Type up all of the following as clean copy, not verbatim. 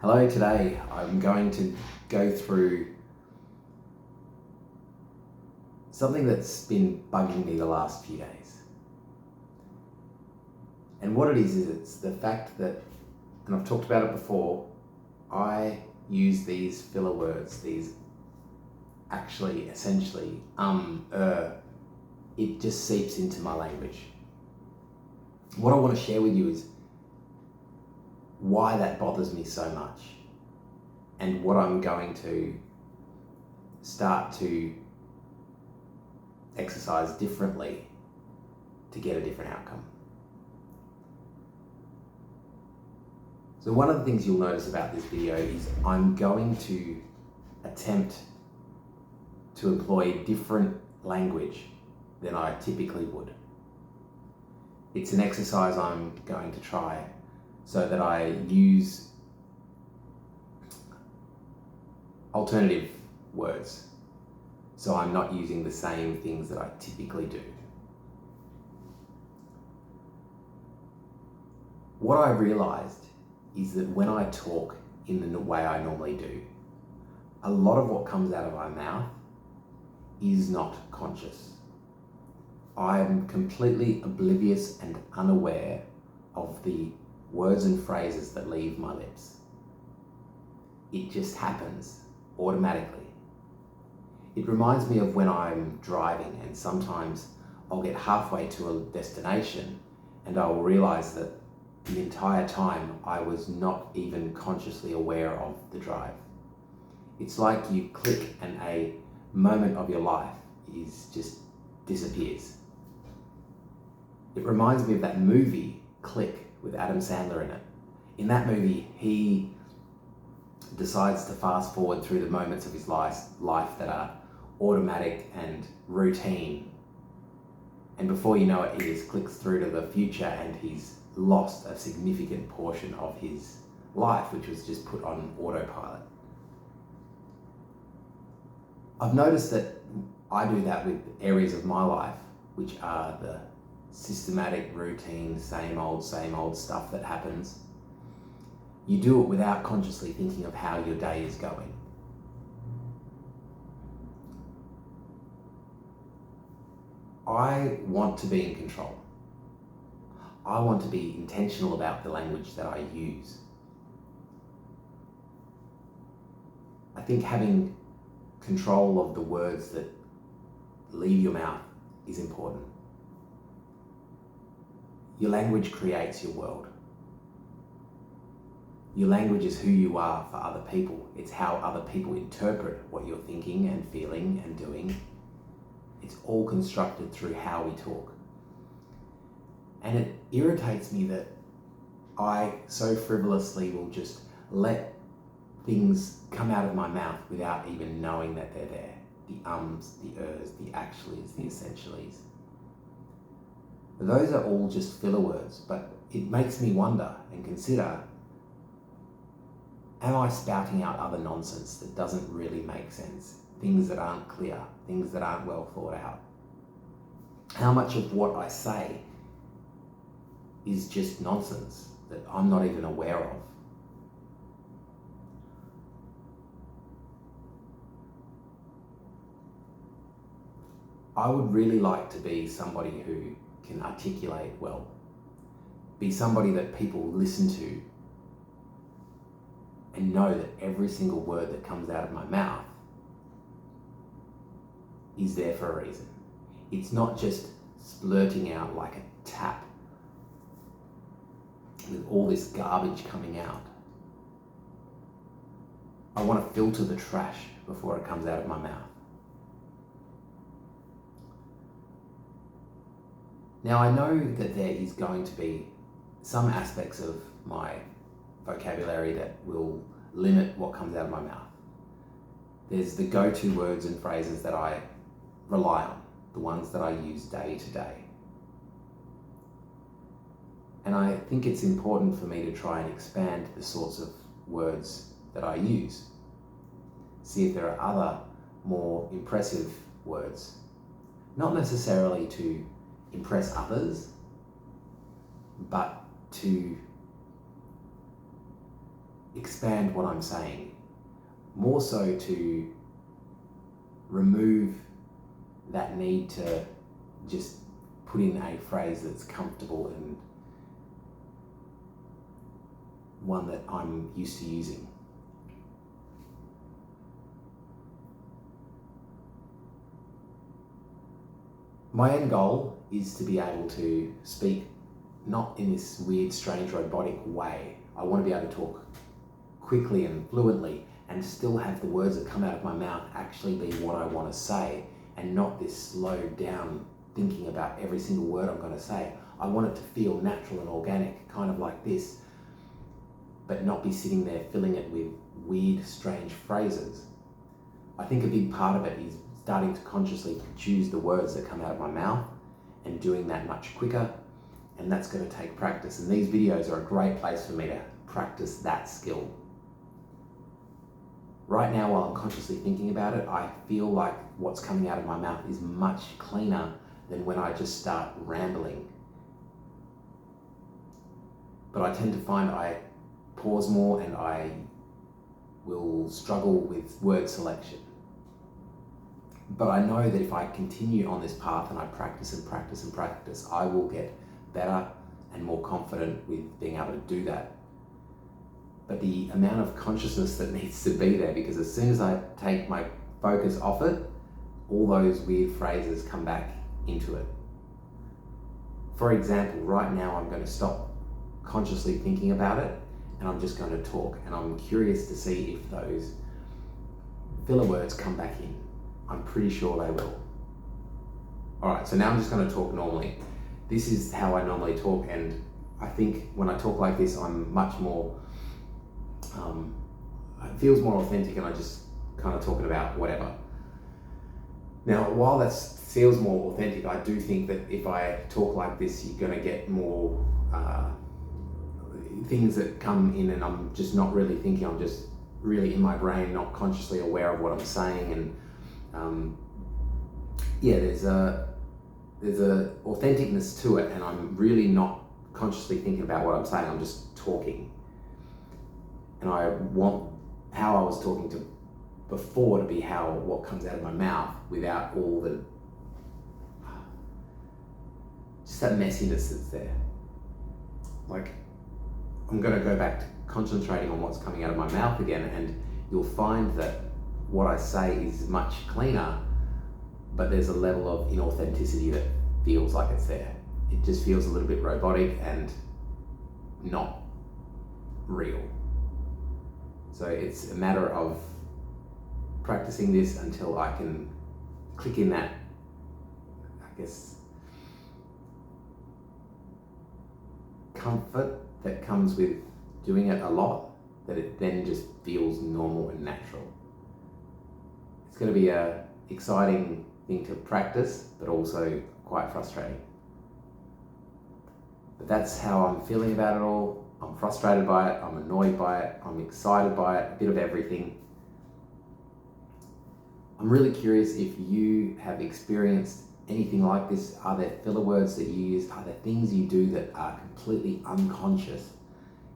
Hello, today I'm going to go through something that's been bugging me the last few days. And what it is it's the fact that, and I've talked about it before, I use these filler words, these essentially, it just seeps into my language. What I want to share with you is why that bothers me so much and what I'm going to start to exercise differently to get a different outcome. So one of the things you'll notice about this video is I'm going to attempt to employ different language than I typically would. It's an exercise I'm going to try so that I use alternative words. So I'm not using the same things that I typically do. What I realized is that when I talk in the way I normally do, a lot of what comes out of my mouth is not conscious. I am completely oblivious and unaware of the words and phrases that leave my lips. It just happens automatically. It reminds me of when I'm driving and sometimes I'll get halfway to a destination and I will realize that the entire time I was not even consciously aware of the drive. It's like you click and a moment of your life just disappears. It reminds me of that movie, Click, with Adam Sandler in it. In that movie, he decides to fast forward through the moments of his life that are automatic and routine. And before you know it, he just clicks through to the future and he's lost a significant portion of his life, which was just put on autopilot. I've noticed that I do that with areas of my life, which are the systematic, routine, same old stuff that happens. You do it without consciously thinking of how your day is going. I want to be in control. I want to be intentional about the language that I use. I think having control of the words that leave your mouth is important. Your language creates your world. Your language is who you are for other people. It's how other people interpret what you're thinking and feeling and doing. It's all constructed through how we talk. And it irritates me that I so frivolously will just let things come out of my mouth without even knowing that they're there. The ums, the ers, the actuallys, the essentiallys. Those are all just filler words, but it makes me wonder and consider, am I spouting out other nonsense that doesn't really make sense? Things that aren't clear, things that aren't well thought out. How much of what I say is just nonsense that I'm not even aware of? I would really like to be somebody who can articulate well, be somebody that people listen to and know that every single word that comes out of my mouth is there for a reason. It's not just splurting out like a tap with all this garbage coming out. I want to filter the trash before it comes out of my mouth. Now I know that there is going to be some aspects of my vocabulary that will limit what comes out of my mouth. There's the go-to words and phrases that I rely on, the ones that I use day to day. And I think it's important for me to try and expand the sorts of words that I use. See if there are other more impressive words, not necessarily to impress others, but to expand what I'm saying, more so to remove that need to just put in a phrase that's comfortable and one that I'm used to using. My end goal is to be able to speak not in this weird, strange, robotic way. I want to be able to talk quickly and fluently and still have the words that come out of my mouth actually be what I want to say, and not this slowed down thinking about every single word I'm going to say. I want it to feel natural and organic, kind of like this, but not be sitting there filling it with weird, strange phrases. I think a big part of it is starting to consciously choose the words that come out of my mouth and doing that much quicker, and that's going to take practice. And these videos are a great place for me to practice that skill. Right now, while I'm consciously thinking about it, I feel like what's coming out of my mouth is much cleaner than when I just start rambling. But I tend to find I pause more and I will struggle with word selection. But I know that if I continue on this path and I practice and practice and practice, I will get better and more confident with being able to do that. But the amount of consciousness that needs to be there, because as soon as I take my focus off it, all those weird phrases come back into it. For example, right now I'm going to stop consciously thinking about it and I'm just going to talk, and I'm curious to see if those filler words come back in. I'm pretty sure they will. Alright, so now I'm just going to talk normally. This is how I normally talk, and I think when I talk like this, I'm much more, it feels more authentic, and I just kind of talking about whatever. Now, while that feels more authentic, I do think that if I talk like this, you're going to get more things that come in, and I'm just not really thinking, I'm just really in my brain, not consciously aware of what I'm saying, and there's a authenticness to it, and I'm really not consciously thinking about what I'm saying. I'm just talking, and I want how I was talking to before to be what comes out of my mouth, without all the just that messiness that's there. Like, I'm going to go back to concentrating on what's coming out of my mouth again, and you'll find that what I say is much cleaner, but there's a level of inauthenticity that feels like it's there. It just feels a little bit robotic and not real. So it's a matter of practicing this until I can click in that, I guess, comfort that comes with doing it a lot, that it then just feels normal and natural. It's going to be an exciting thing to practice, but also quite frustrating. But that's how I'm feeling about it all. I'm frustrated by it, I'm annoyed by it, I'm excited by it, a bit of everything. I'm really curious if you have experienced anything like this. Are there filler words that you use? Are there things you do that are completely unconscious?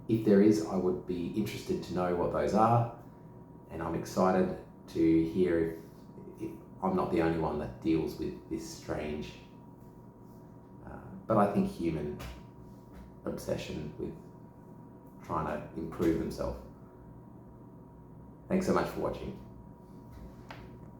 If there is, I would be interested to know what those are, and I'm excited to hear if I'm not the only one that deals with this strange, but I think human obsession with trying to improve themselves. Thanks so much for watching.